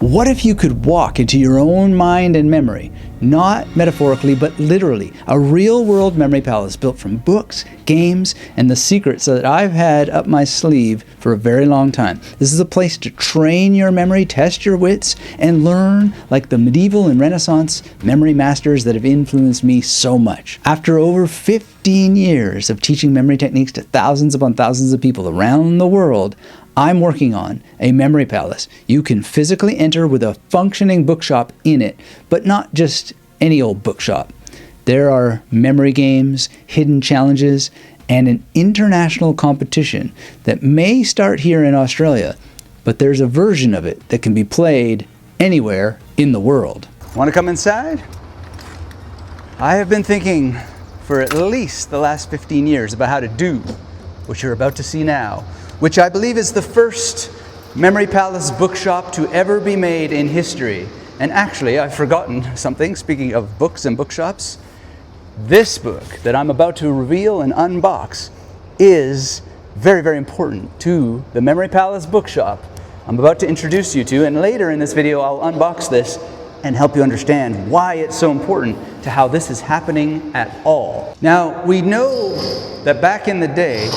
What if you could walk into your own mind and memory, not metaphorically, but literally, a real-world memory palace built from books, games, and the secrets that I've had up my sleeve for a very long time. This is a place to train your memory, test your wits, and learn like the medieval and Renaissance memory masters that have influenced me so much. After over 15 years of teaching memory techniques to thousands upon thousands of people around the world, I'm working on a memory palace you can physically enter with a functioning bookshop in it, but not just any old bookshop. There are memory games, hidden challenges, and an international competition that may start here in Australia, but there's a version of it that can be played anywhere in the world. Want to come inside? I have been thinking for at least the last 15 years about how to do what you're about to see now, which I believe is the first Memory Palace bookshop to ever be made in history. And actually, I've forgotten something, speaking of books and bookshops. This book that I'm about to reveal and unbox is very, very important to the Memory Palace bookshop I'm about to introduce you to, and later in this video I'll unbox this and help you understand why it's so important to how this is happening at all. Now, we know that back in the day,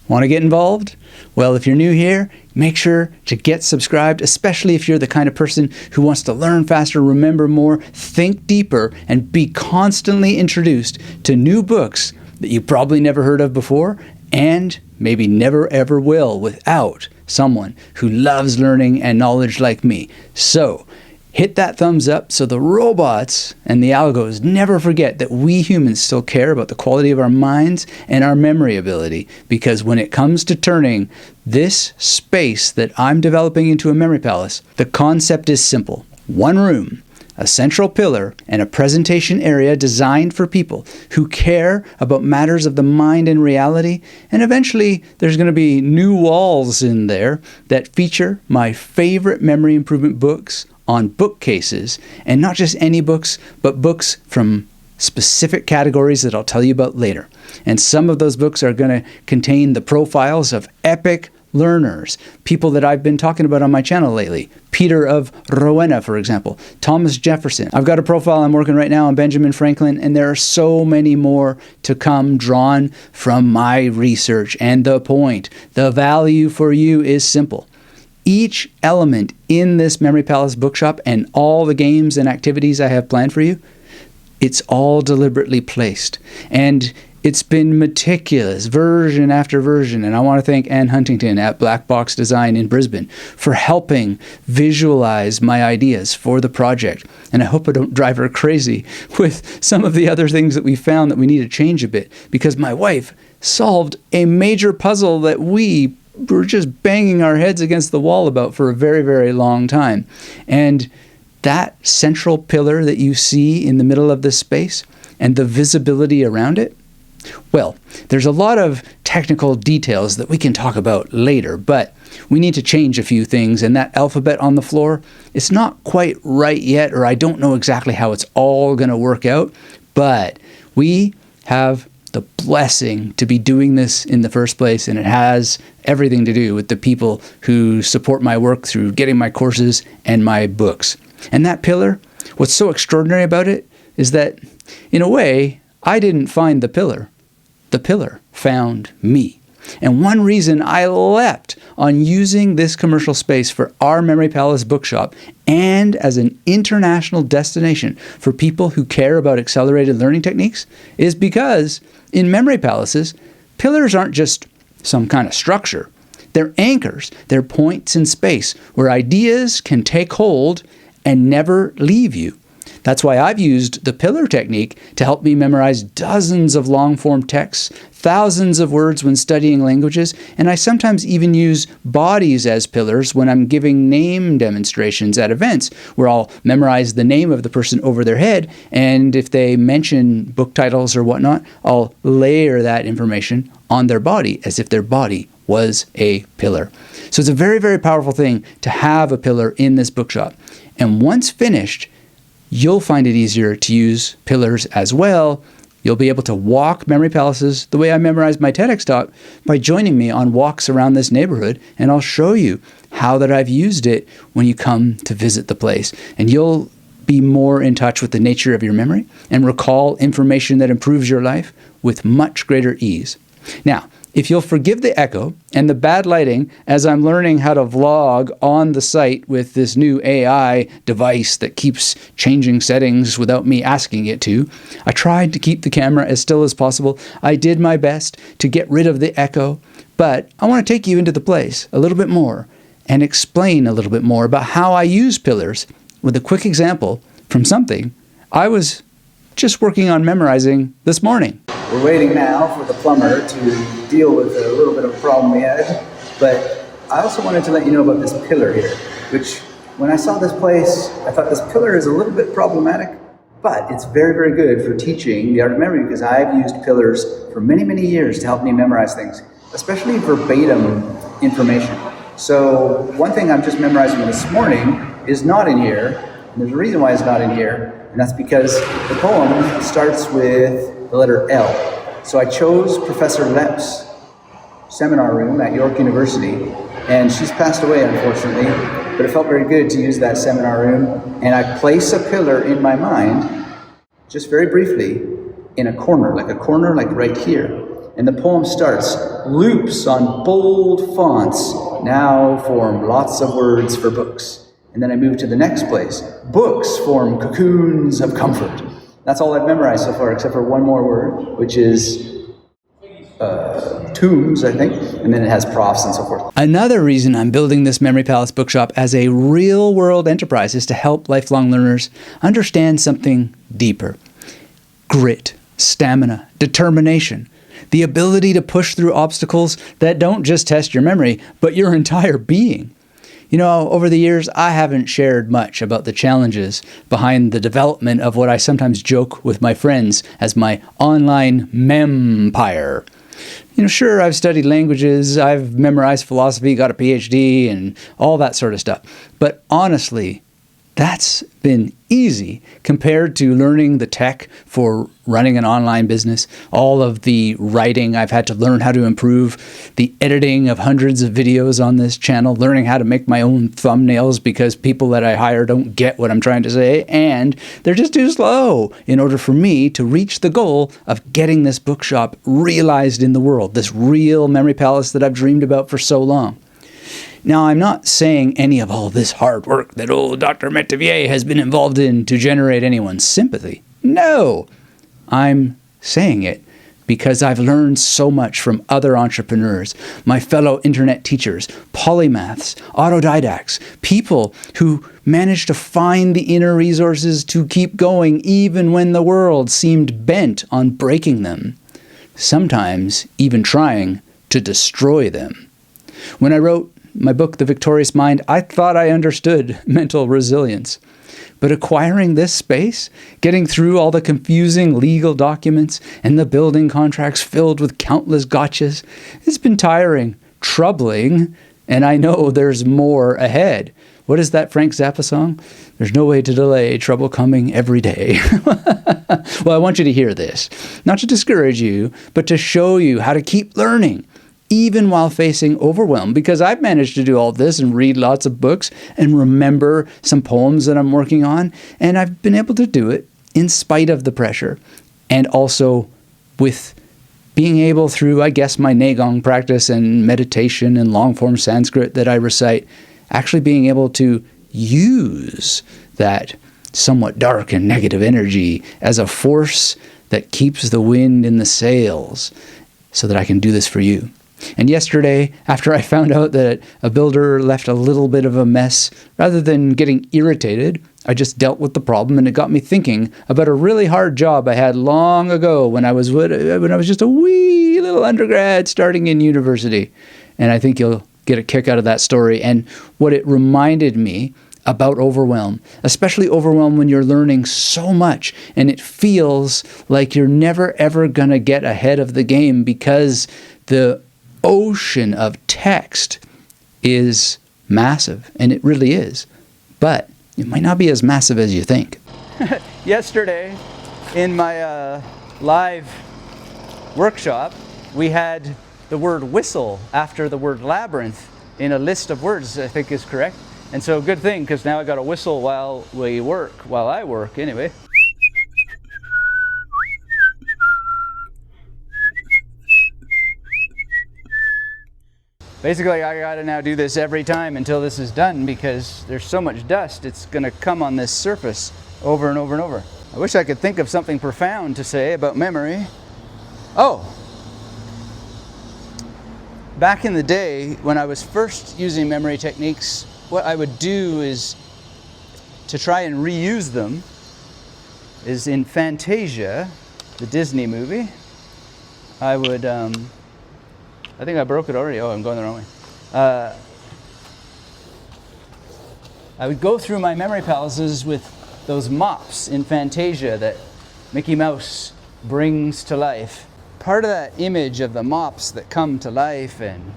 want to get involved? Well, if you're new here, make sure to get subscribed, especially if you're the kind of person who wants to learn faster, remember more, think deeper, and be constantly introduced to new books that you probably never heard of before, and maybe never ever will without someone who loves learning and knowledge like me. So, hit that thumbs up so the robots and the algos never forget that we humans still care about the quality of our minds and our memory ability, because when it comes to turning this space that I'm developing into a memory palace, the concept is simple. One room, a central pillar, and a presentation area designed for people who care about matters of the mind and reality. And eventually, there's going to be new walls in there that feature my favorite memory improvement books on bookcases, and not just any books, but books from specific categories that I'll tell you about later. And some of those books are going to contain the profiles of epic learners, people that I've been talking about on my channel lately. Peter of Rowena, for example, Thomas Jefferson. I've got a profile I'm working right now on Benjamin Franklin, and there are so many more to come drawn from my research. And the point, the value for you is simple. Each element in this Memory Palace bookshop and all the games and activities I have planned for you, it's all deliberately placed. And it's been meticulous, version after version. And I want to thank Anne Huntington at Black Box Design in Brisbane for helping visualize my ideas for the project. And I hope I don't drive her crazy with some of the other things that we found that we need to change a bit, because my wife solved a major puzzle that we were just banging our heads against the wall about for a very, very long time. And that central pillar that you see in the middle of this space and the visibility around it, well, there's a lot of technical details that we can talk about later, but we need to change a few things, and that alphabet on the floor, it's not quite right yet, or I don't know exactly how it's all going to work out, but we have the blessing to be doing this in the first place, and it has everything to do with the people who support my work through getting my courses and my books. And that pillar, what's so extraordinary about it is that, in a way, I didn't find the pillar. The pillar found me. And one reason I leapt on using this commercial space for our Memory Palace bookshop and as an international destination for people who care about accelerated learning techniques is because in memory palaces, pillars aren't just some kind of structure. They're anchors. They're points in space where ideas can take hold and never leave you. That's why I've used the pillar technique to help me memorize dozens of long-form texts, thousands of words when studying languages, and I sometimes even use bodies as pillars when I'm giving name demonstrations at events, where I'll memorize the name of the person over their head, and if they mention book titles or whatnot, I'll layer that information on their body as if their body was a pillar. So it's a very, very powerful thing to have a pillar in this bookshop. And once finished, you'll find it easier to use pillars as well You'll be able to walk memory palaces the way I memorized my TEDx talk by joining me on walks around this neighborhood, and I'll show you how that I've used it when you come to visit the place. And you'll be more in touch with the nature of your memory and recall information that improves your life with much greater ease. Now, if you'll forgive the echo and the bad lighting as I'm learning how to vlog on the site with this new AI device that keeps changing settings without me asking it to, I tried to keep the camera as still as possible. I did my best to get rid of the echo, but I want to take you into the place a little bit more and explain a little bit more about how I use pillars with a quick example from something I was just working on memorizing this morning. We're waiting now for the plumber to deal with a little bit of a problem we had, but I also wanted to let you know about this pillar here, which when I saw this place, I thought this pillar is a little bit problematic, but it's very, very good for teaching the art of memory because I've used pillars for many, many years to help me memorize things, especially verbatim information. So one thing I'm just memorizing this morning is not in here, and there's a reason why it's not in here, and that's because the poem starts with the letter L. So I chose Professor Lepp's seminar room at York University, and she's passed away unfortunately, but it felt very good to use that seminar room, and I place a pillar in my mind, just very briefly, in a corner like right here. And the poem starts, loops on bold fonts now form lots of words for books. And then I move to the next place. Books form cocoons of comfort. That's all I've memorized so far, except for one more word, which is tombs, I think. And then it has profs and so forth. Another reason I'm building this Memory Palace Bookshop as a real-world enterprise is to help lifelong learners understand something deeper. Grit, stamina, determination, the ability to push through obstacles that don't just test your memory, but your entire being. You know, over the years, I haven't shared much about the challenges behind the development of what I sometimes joke with my friends as my online mempire. You know, sure, I've studied languages, I've memorized philosophy, got a PhD, and all that sort of stuff. But honestly, that's been easy compared to learning the tech for running an online business, all of the writing I've had to learn how to improve, the editing of hundreds of videos on this channel, learning how to make my own thumbnails because people that I hire don't get what I'm trying to say, and they're just too slow in order for me to reach the goal of getting this bookshop realized in the world, this real memory palace that I've dreamed about for so long. Now, I'm not saying any of all this hard work that old Dr. Metivier has been involved in to generate anyone's sympathy. No, I'm saying it because I've learned so much from other entrepreneurs, my fellow internet teachers, polymaths, autodidacts, people who managed to find the inner resources to keep going even when the world seemed bent on breaking them, sometimes even trying to destroy them. When I wrote my book, The Victorious Mind, I thought I understood mental resilience. But acquiring this space, getting through all the confusing legal documents and the building contracts filled with countless gotchas, it's been tiring, troubling, and I know there's more ahead. What is that Frank Zappa song? There's no way to delay trouble coming every day. Well, I want you to hear this, not to discourage you, but to show you how to keep learning, even while facing overwhelm, because I've managed to do all this and read lots of books and remember some poems that I'm working on, and I've been able to do it in spite of the pressure, and also with being able through, I guess, my Neigong practice and meditation and long-form Sanskrit that I recite, actually being able to use that somewhat dark and negative energy as a force that keeps the wind in the sails so that I can do this for you. And yesterday, after I found out that a builder left a little bit of a mess, rather than getting irritated, I just dealt with the problem, and it got me thinking about a really hard job I had long ago when I was just a wee little undergrad starting in university. And I think you'll get a kick out of that story and what it reminded me about overwhelm, especially overwhelm when you're learning so much and it feels like you're never ever going to get ahead of the game because the ocean of text is massive, and it really is, but it might not be as massive as you think. Yesterday, in my live workshop, we had the word whistle after the word labyrinth in a list of words, I think is correct. And so good thing, because now I got to whistle while I work anyway. Basically, I gotta now do this every time until this is done, because there's so much dust, it's gonna come on this surface over and over and over. I wish I could think of something profound to say about memory. Oh! Back in the day, when I was first using memory techniques, what I would do is, to try and reuse them, is in Fantasia, the Disney movie, I would, I think I broke it already. Oh, I'm going the wrong way. I would go through my memory palaces with those mops in Fantasia that Mickey Mouse brings to life. Part of that image of the mops that come to life, and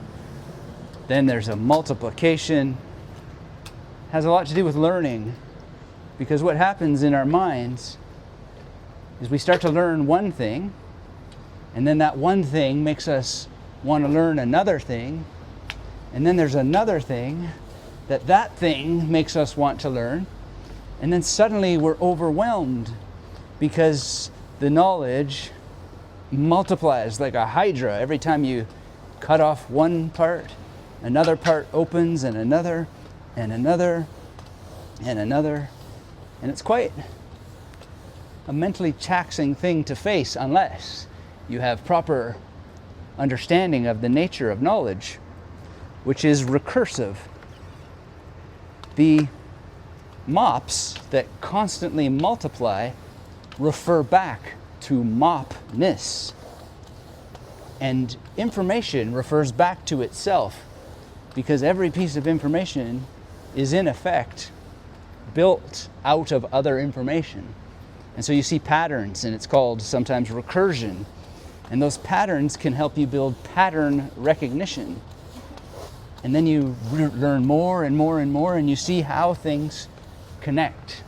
then there's a multiplication, has a lot to do with learning. Because what happens in our minds is we start to learn one thing, and then that one thing makes us want to learn another thing, and then there's another thing that thing makes us want to learn, and then suddenly we're overwhelmed because the knowledge multiplies like a hydra. Every time you cut off one part, another part opens, and another, and another, and another, and it's quite a mentally taxing thing to face unless you have proper understanding of the nature of knowledge, which is recursive. The mops that constantly multiply refer back to mopness, and information refers back to itself, because every piece of information is in effect built out of other information. And so you see patterns, and it's called sometimes recursion. And those patterns can help you build pattern recognition. And then you learn more and more and more, and you see how things connect.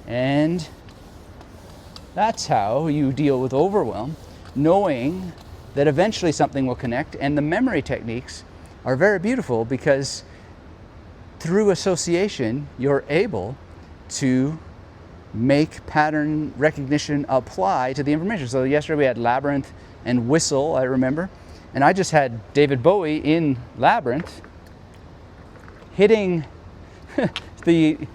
And that's how you deal with overwhelm, knowing that eventually something will connect. And the memory techniques are very beautiful, because through association, you're able to make pattern recognition apply to the information. So yesterday we had labyrinth and whistle, I remember, and I just had David Bowie in Labyrinth hitting the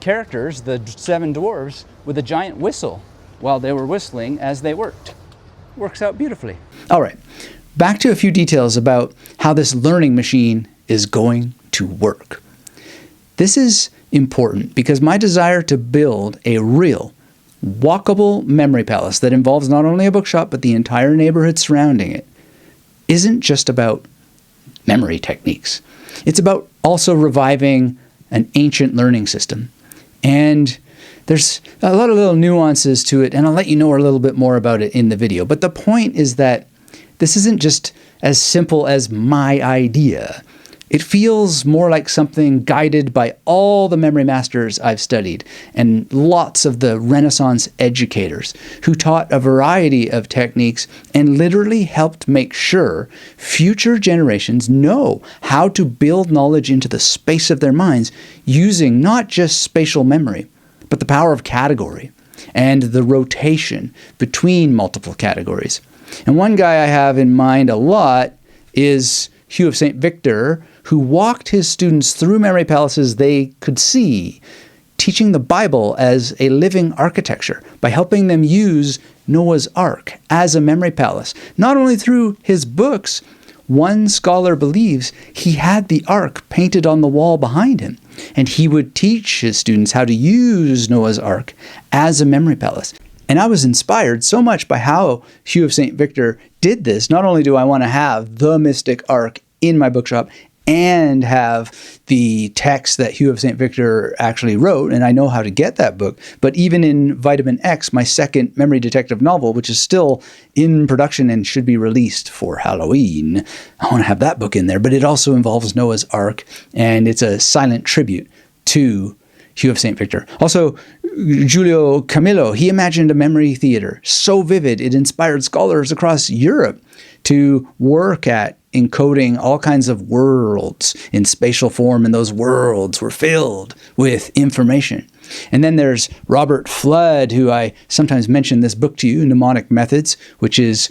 characters, the 7 dwarves, with a giant whistle while they were whistling as they worked. Works out beautifully. All right, back to a few details about how this learning machine is going to work. This is important because my desire to build a real, walkable memory palace that involves not only a bookshop but the entire neighborhood surrounding it isn't just about memory techniques. It's about also reviving an ancient learning system. And there's a lot of little nuances to it, and I'll let you know a little bit more about it in the video. But the point is that this isn't just as simple as my idea. It feels more like something guided by all the memory masters I've studied and lots of the Renaissance educators who taught a variety of techniques and literally helped make sure future generations know how to build knowledge into the space of their minds using not just spatial memory, but the power of category and the rotation between multiple categories. And one guy I have in mind a lot is Hugh of St. Victor, who walked his students through memory palaces they could see, teaching the Bible as a living architecture by helping them use Noah's Ark as a memory palace. Not only through his books, one scholar believes he had the Ark painted on the wall behind him, and he would teach his students how to use Noah's Ark as a memory palace. And I was inspired so much by how Hugh of St. Victor did this. Not only do I want to have the Mystic Ark in my bookshop and have the text that Hugh of St. Victor actually wrote, and I know how to get that book, but even in Vitamin X, my second memory detective novel, which is still in production and should be released for Halloween, I want to have that book in there, but it also involves Noah's Ark, and it's a silent tribute to Hugh of St. Victor. Also, Giulio Camillo, he imagined a memory theater so vivid it inspired scholars across Europe to work at encoding all kinds of worlds in spatial form, and those worlds were filled with information. And then there's Robert Flood, who I sometimes mention this book to you, Mnemonic Methods, which is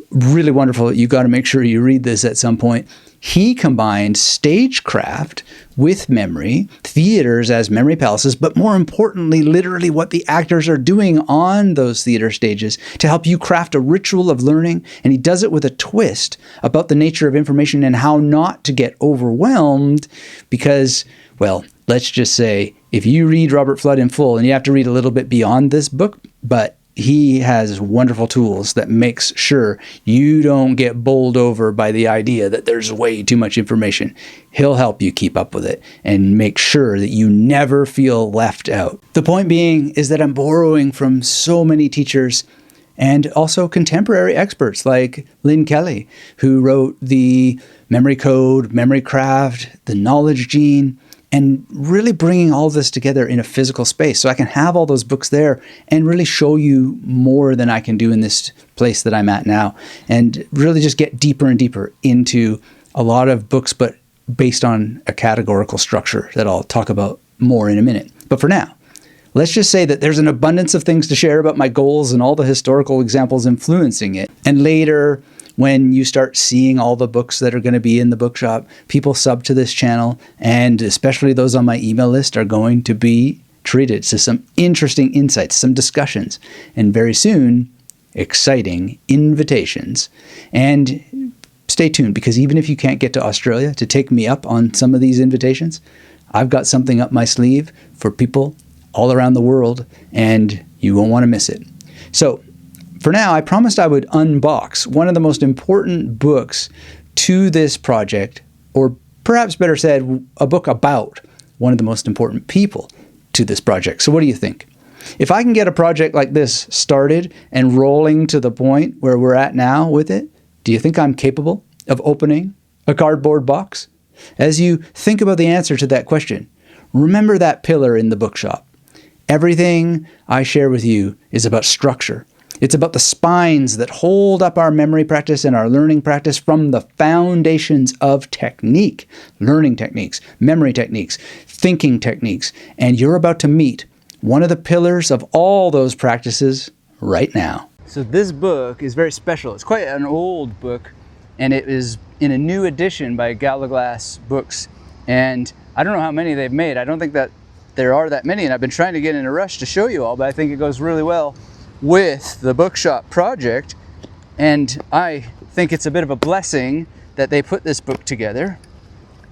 really wonderful. You got to make sure you read this at some point. He combined stagecraft with memory, theaters as memory palaces, but more importantly, literally what the actors are doing on those theater stages to help you craft a ritual of learning. And he does it with a twist about the nature of information and how not to get overwhelmed because, well, let's just say if you read Robert Flood in full, and you have to read a little bit beyond this book, but he has wonderful tools that makes sure you don't get bowled over by the idea that there's way too much information. He'll help you keep up with it and make sure that you never feel left out. The point being is that I'm borrowing from so many teachers and also contemporary experts like Lynn Kelly, who wrote the Memory Code, Memory Craft, the Knowledge Gene, and really bringing all this together in a physical space so I can have all those books there and really show you more than I can do in this place that I'm at now, and really just get deeper and deeper into a lot of books, but based on a categorical structure that I'll talk about more in a minute. But for now, let's just say that there's an abundance of things to share about my goals and all the historical examples influencing it. And later, when you start seeing all the books that are going to be in the bookshop, people sub to this channel, and especially those on my email list are going to be treated to some interesting insights, some discussions, and very soon, exciting invitations. And stay tuned, because even if you can't get to Australia to take me up on some of these invitations, I've got something up my sleeve for people all around the world, and you won't want to miss it. So, for now, I promised I would unbox one of the most important books to this project, or perhaps better said, a book about one of the most important people to this project. So what do you think? If I can get a project like this started and rolling to the point where we're at now with it, do you think I'm capable of opening a cardboard box? As you think about the answer to that question, remember that pillar in the bookshop. Everything I share with you is about structure. It's about the spines that hold up our memory practice and our learning practice from the foundations of technique, learning techniques, memory techniques, thinking techniques. And you're about to meet one of the pillars of all those practices right now. So this book is very special. It's quite an old book, and it is in a new edition by Galaglass Books. And I don't know how many they've made. I don't think that there are that many, and I've been trying to get in a rush to show you all, but I think it goes really well with the Bookshop project, and I think it's a bit of a blessing that they put this book together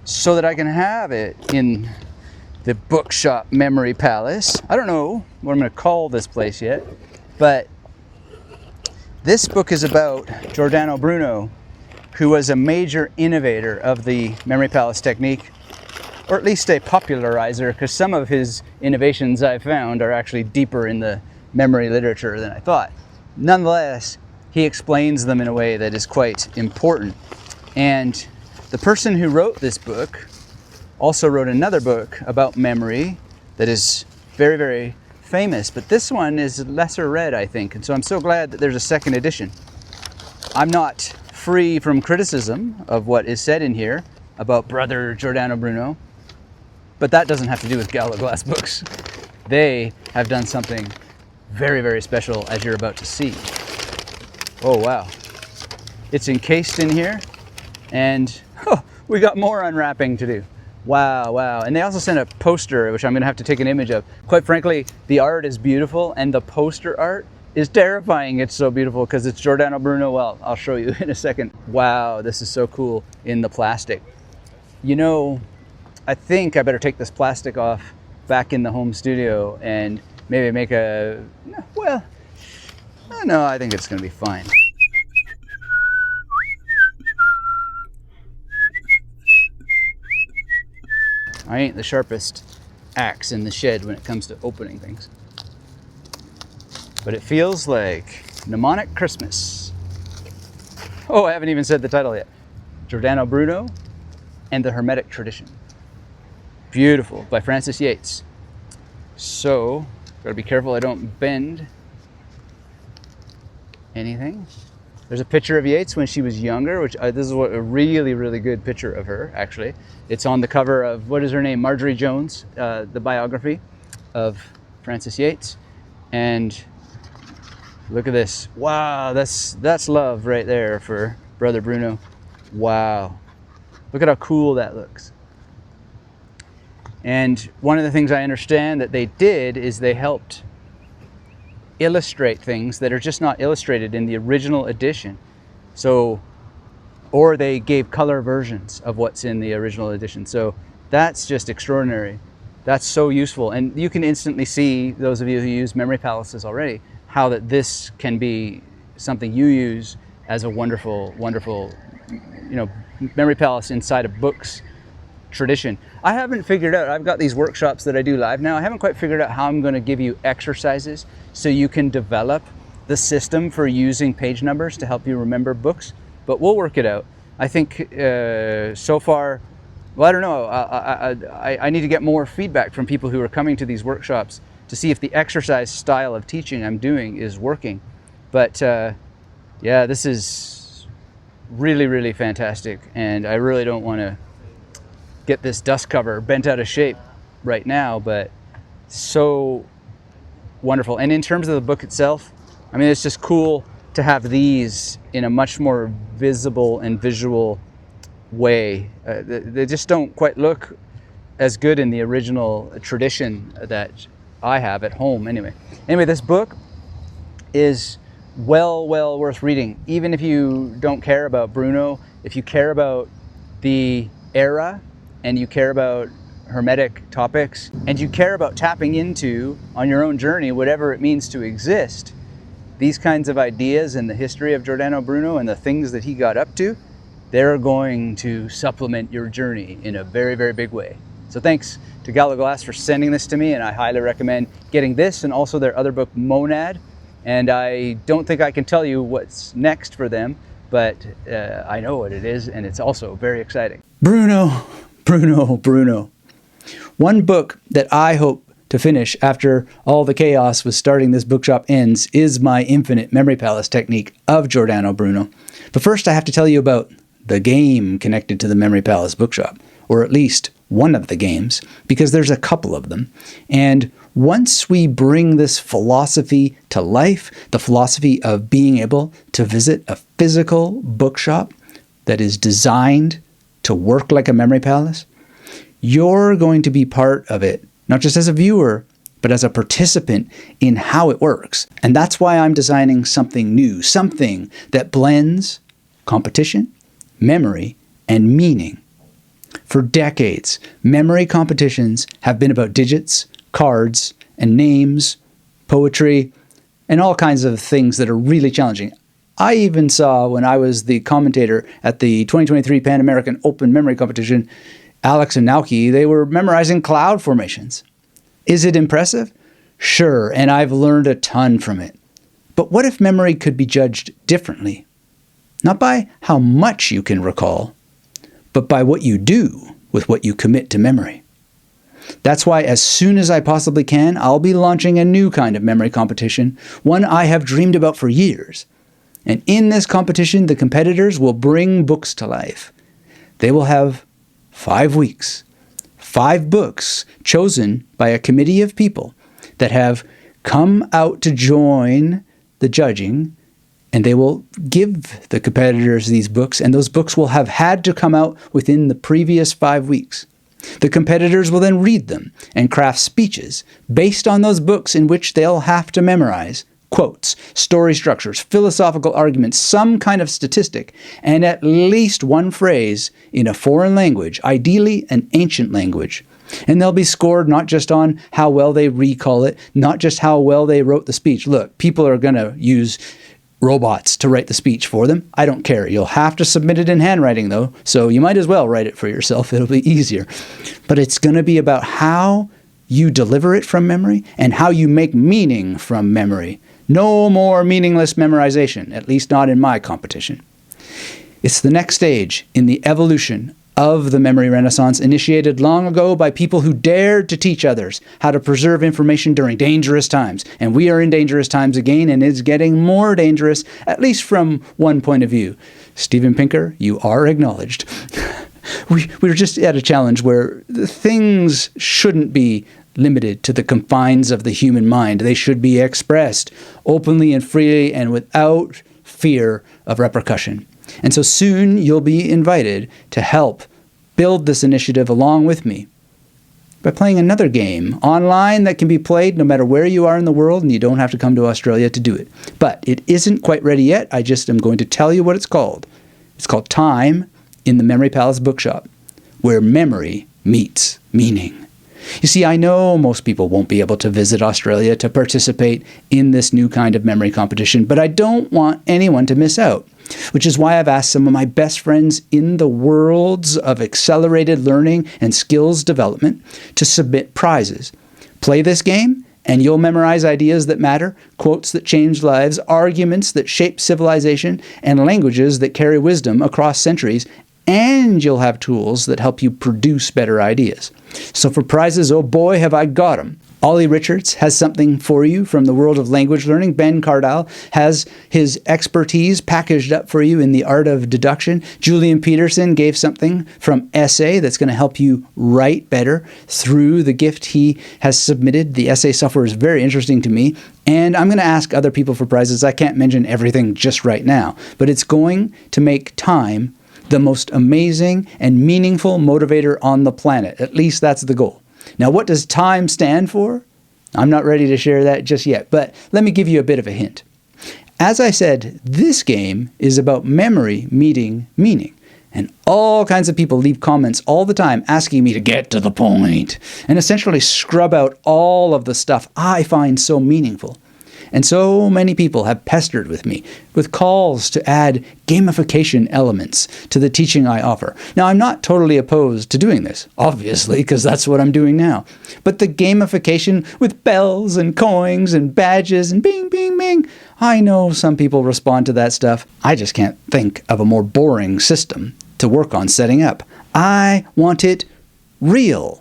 so that I can have it in the Bookshop Memory Palace. I don't know what I'm going to call this place yet, but this book is about Jordano Bruno, who was a major innovator of the Memory Palace technique, or at least a popularizer, because some of his innovations I found are actually deeper in the memory literature than I thought. Nonetheless, he explains them in a way that is quite important. And the person who wrote this book also wrote another book about memory that is very, very famous, but this one is lesser read, I think. And so I'm so glad that there's a second edition. I'm not free from criticism of what is said in here about brother Jordano Bruno, but that doesn't have to do with Galaglass Books. They have done something very, very special, as you're about to see. Oh, wow. It's encased in here, and we got more unwrapping to do. Wow, wow. And they also sent a poster, which I'm going to have to take an image of. Quite frankly, the art is beautiful, and the poster art is terrifying. It's so beautiful because it's Jordano Bruno. Well, I'll show you in a second. Wow, this is so cool in the plastic. You know, I think I better take this plastic off back in the home studio and maybe make a, well, no, I think it's going to be fine. I ain't the sharpest axe in the shed when it comes to opening things. But it feels like Mnemonic Christmas. Oh, I haven't even said the title yet. Jordano Bruno and the Hermetic Tradition. Beautiful, by Francis Yates. So, Gotta be careful I don't bend anything. There's a picture of Yeats when she was younger, which this is a really, really good picture of her, actually. It's on the cover of, what is her name? Marjorie Jones, the biography of Frances Yates. And look at this. Wow, that's love right there for Brother Bruno. Wow. Look at how cool that looks. And one of the things I understand that they did is they helped illustrate things that are just not illustrated in the original edition. So, or they gave color versions of what's in the original edition. So that's just extraordinary. That's so useful. And you can instantly see, those of you who use memory palaces already, how that this can be something you use as a wonderful, wonderful, memory palace inside of books tradition. I haven't figured out, I've got these workshops that I do live now. I haven't quite figured out how I'm going to give you exercises so you can develop the system for using page numbers to help you remember books, but we'll work it out. I think so far, well, I don't know, I need to get more feedback from people who are coming to these workshops to see if the exercise style of teaching I'm doing is working. But yeah, this is really, really fantastic, and I really don't want to get this dust cover bent out of shape right now, but so wonderful. And in terms of the book itself, I mean, it's just cool to have these in a much more visible and visual way. They just don't quite look as good in the original tradition that I have at home anyway. Anyway, this book is well worth reading, even if you don't care about Bruno. If you care about the era and you care about Hermetic topics and you care about tapping into, on your own journey, whatever it means to exist, these kinds of ideas and the history of Jordano Bruno and the things that he got up to, they're going to supplement your journey in a very, very big way. So thanks to Gallo Glass for sending this to me, and I highly recommend getting this and also their other book, Monad. And I don't think I can tell you what's next for them, but I know what it is, and it's also very exciting. Bruno. One book that I hope to finish after all the chaos with starting this bookshop ends is my infinite memory palace technique of Jordano Bruno. But first I have to tell you about the game connected to the memory palace bookshop, or at least one of the games, because there's a couple of them. And once we bring this philosophy to life, the philosophy of being able to visit a physical bookshop that is designed to work like a memory palace, you're going to be part of it, not just as a viewer, but as a participant in how it works. And that's why I'm designing something new, something that blends competition, memory, and meaning. For decades, memory competitions have been about digits, cards, and names, poetry, and all kinds of things that are really challenging. I even saw, when I was the commentator at the 2023 Pan American Open Memory Competition, Alex and Nauki, they were memorizing cloud formations. Is it impressive? Sure, and I've learned a ton from it. But what if memory could be judged differently? Not by how much you can recall, but by what you do with what you commit to memory. That's why as soon as I possibly can, I'll be launching a new kind of memory competition, one I have dreamed about for years. And in this competition, the competitors will bring books to life. They will have 5 weeks, 5 books chosen by a committee of people that have come out to join the judging, and they will give the competitors these books, and those books will have had to come out within the previous 5 weeks. The competitors will then read them and craft speeches based on those books in which they'll have to memorize quotes, story structures, philosophical arguments, some kind of statistic, and at least one phrase in a foreign language, ideally an ancient language. And they'll be scored not just on how well they recall it, not just how well they wrote the speech. Look, people are going to use robots to write the speech for them. I don't care. You'll have to submit it in handwriting, though, so you might as well write it for yourself. It'll be easier. But it's going to be about how you deliver it from memory and how you make meaning from memory. No more meaningless memorization, at least not in my competition. It's the next stage in the evolution of the memory renaissance, initiated long ago by people who dared to teach others how to preserve information during dangerous times. And we are in dangerous times again, and it's getting more dangerous, at least from one point of view. Steven Pinker, you are acknowledged. We're just at a challenge where things shouldn't be limited to the confines of the human mind. They should be expressed openly and freely and without fear of repercussion. And so soon you'll be invited to help build this initiative along with me by playing another game online that can be played no matter where you are in the world, and you don't have to come to Australia to do it. But it isn't quite ready yet. I just am going to tell you what it's called. It's called Time in the Memory Palace Bookshop, where memory meets meaning. You see, I know most people won't be able to visit Australia to participate in this new kind of memory competition, but I don't want anyone to miss out, which is why I've asked some of my best friends in the worlds of accelerated learning and skills development to submit prizes. Play this game, and you'll memorize ideas that matter, quotes that change lives, arguments that shape civilization, and languages that carry wisdom across centuries, and you'll have tools that help you produce better ideas. So for prizes, oh boy, have I got them. Ollie Richards has something for you from the world of language learning. Ben Cardile has his expertise packaged up for you in the art of deduction. Julian Peterson gave something from Essay that's going to help you write better through the gift he has submitted. The Essay software is very interesting to me. And I'm going to ask other people for prizes. I can't mention everything just right now, but it's going to make time the most amazing and meaningful motivator on the planet. At least that's the goal. Now, what does time stand for? I'm not ready to share that just yet, but let me give you a bit of a hint. As I said, this game is about memory meeting meaning. And all kinds of people leave comments all the time asking me to get to the point and essentially scrub out all of the stuff I find so meaningful. And so many people have pestered with me with calls to add gamification elements to the teaching I offer. Now, I'm not totally opposed to doing this, obviously, because that's what I'm doing now. But the gamification with bells and coins and badges and bing, bing, bing, I know some people respond to that stuff. I just can't think of a more boring system to work on setting up. I want it real.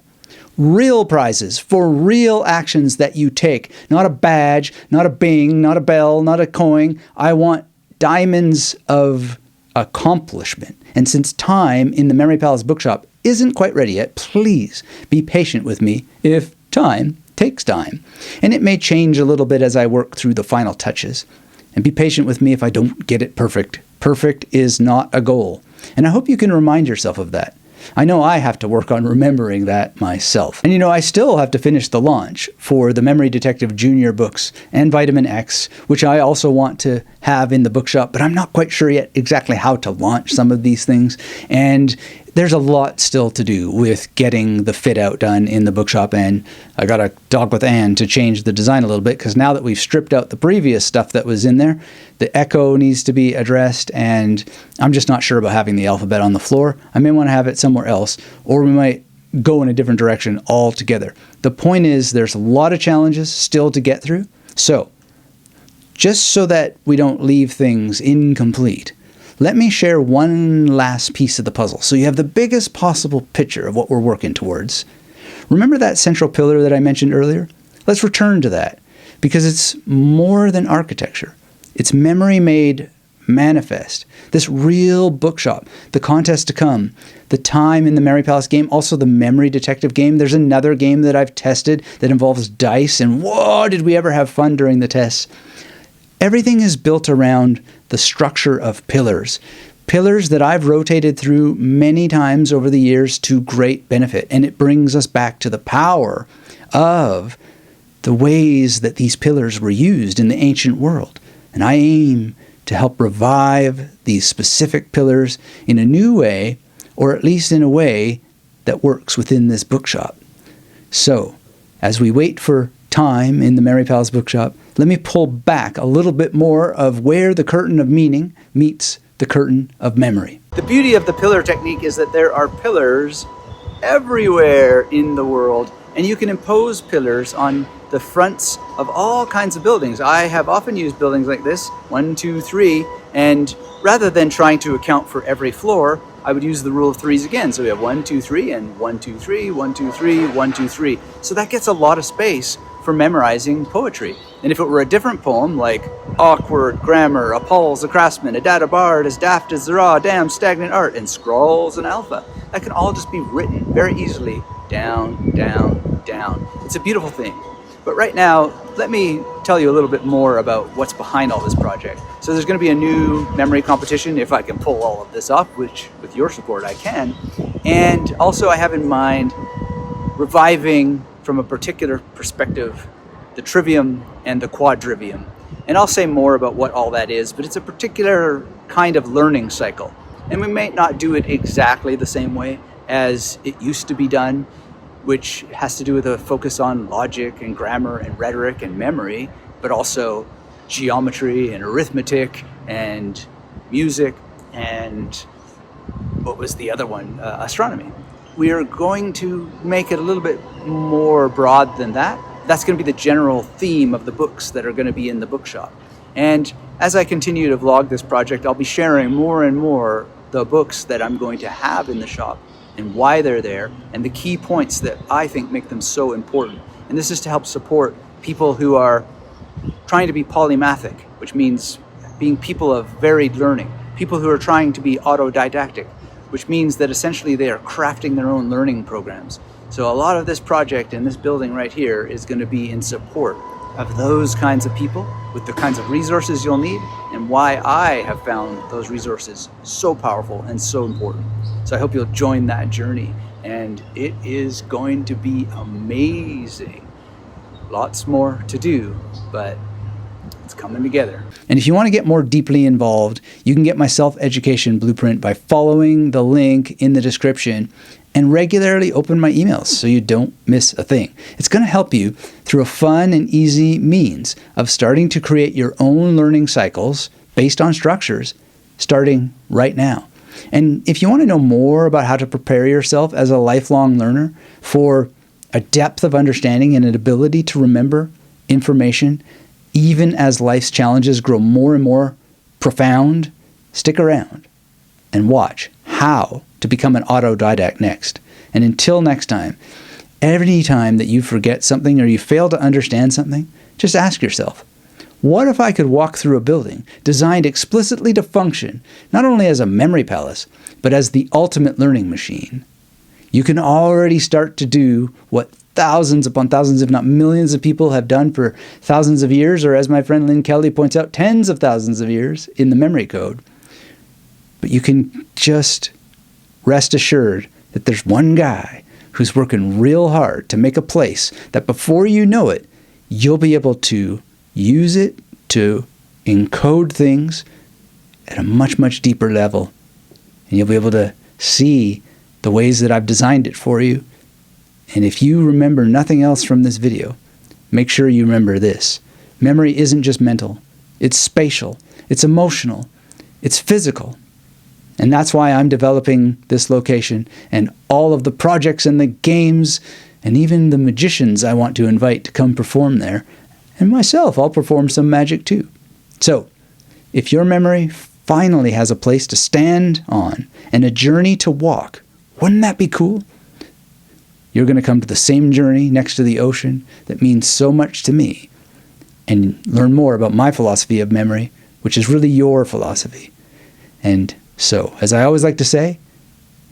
Real prizes for real actions that you take. Not a badge, not a bing, not a bell, not a coin. I want diamonds of accomplishment. And since time in the Memory Palace Bookshop isn't quite ready yet, please be patient with me if time takes time. And it may change a little bit as I work through the final touches. And be patient with me if I don't get it perfect. Perfect is not a goal. And I hope you can remind yourself of that. I know I have to work on remembering that myself. And I still have to finish the launch for the Memory Detective Junior books and Vitamin X, which I also want to have in the bookshop, but I'm not quite sure yet exactly how to launch some of these things. And there's a lot still to do with getting the fit out done in the bookshop, and I got to talk with Anne to change the design a little bit, because now that we've stripped out the previous stuff that was in there, the echo needs to be addressed, and I'm just not sure about having the alphabet on the floor. I may want to have it somewhere else, or we might go in a different direction altogether. The point is, there's a lot of challenges still to get through, so just so that we don't leave things incomplete, let me share one last piece of the puzzle so you have the biggest possible picture of what we're working towards. Remember that central pillar that I mentioned earlier? Let's return to that, because it's more than architecture. It's memory made manifest. This real bookshop, the contest to come, the time in the Memory Palace game, also the Memory Detective game. There's another game that I've tested that involves dice, and whoa, did we ever have fun during the tests. Everything is built around the structure of pillars. Pillars that I've rotated through many times over the years to great benefit. And it brings us back to the power of the ways that these pillars were used in the ancient world. And I aim to help revive these specific pillars in a new way, or at least in a way that works within this bookshop. So, as we wait for time in the Memory Palace Bookshop, let me pull back a little bit more of where the curtain of meaning meets the curtain of memory. The beauty of the pillar technique is that there are pillars everywhere in the world, and you can impose pillars on the fronts of all kinds of buildings. I have often used buildings like this, 1, 2, 3, and rather than trying to account for every floor, I would use the rule of threes again. So we have 1, 2, 3, and 1, 2, 3, 1, 2, 3, 1, 2, 3. So that gets a lot of space for memorizing poetry. And if it were a different poem, like awkward grammar, appalls a craftsman, a data bard, as daft as the raw, damn stagnant art, and scrawls an alpha, that can all just be written very easily down, down, down. It's a beautiful thing. But right now, let me tell you a little bit more about what's behind all this project. So there's going to be a new memory competition, if I can pull all of this off, which with your support I can. And also I have in mind reviving from a particular perspective the trivium and the quadrivium. And I'll say more about what all that is, but it's a particular kind of learning cycle. And we may not do it exactly the same way as it used to be done, which has to do with a focus on logic and grammar and rhetoric and memory, but also geometry and arithmetic and music and what was the other one? Astronomy. We are going to make it a little bit more broad than that. That's going to be the general theme of the books that are going to be in the bookshop. And as I continue to vlog this project, I'll be sharing more and more the books that I'm going to have in the shop and why they're there, and the key points that I think make them so important. And this is to help support people who are trying to be polymathic, which means being people of varied learning, people who are trying to be autodidactic, which means that essentially they are crafting their own learning programs. So a lot of this project in this building right here is going to be in support of those kinds of people with the kinds of resources you'll need, and why I have found those resources so powerful and so important. So I hope you'll join that journey, and it is going to be amazing. Lots more to do, but it's coming together. And if you want to get more deeply involved, you can get my self-education blueprint by following the link in the description and regularly open my emails so you don't miss a thing. It's going to help you through a fun and easy means of starting to create your own learning cycles based on structures starting right now. And if you want to know more about how to prepare yourself as a lifelong learner for a depth of understanding and an ability to remember information, even as life's challenges grow more and more profound, stick around and watch how to become an autodidact next. And until next time, every time that you forget something or you fail to understand something, just ask yourself, what if I could walk through a building designed explicitly to function not only as a memory palace, but as the ultimate learning machine? You can already start to do what thousands upon thousands, if not millions of people have done for thousands of years, or as my friend Lynn Kelly points out, tens of thousands of years in the memory code. But you can just rest assured that there's one guy who's working real hard to make a place that before you know it, you'll be able to use it to encode things at a much, much deeper level. And you'll be able to see the ways that I've designed it for you. And if you remember nothing else from this video, make sure you remember this. Memory isn't just mental. It's spatial. It's emotional. It's physical. And that's why I'm developing this location and all of the projects and the games and even the magicians I want to invite to come perform there. And myself, I'll perform some magic too. So, if your memory finally has a place to stand on and a journey to walk, wouldn't that be cool? You're going to come to the same journey next to the ocean that means so much to me and learn more about my philosophy of memory, which is really your philosophy. And so, as I always like to say,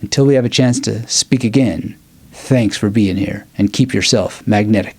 until we have a chance to speak again, thanks for being here and keep yourself magnetic.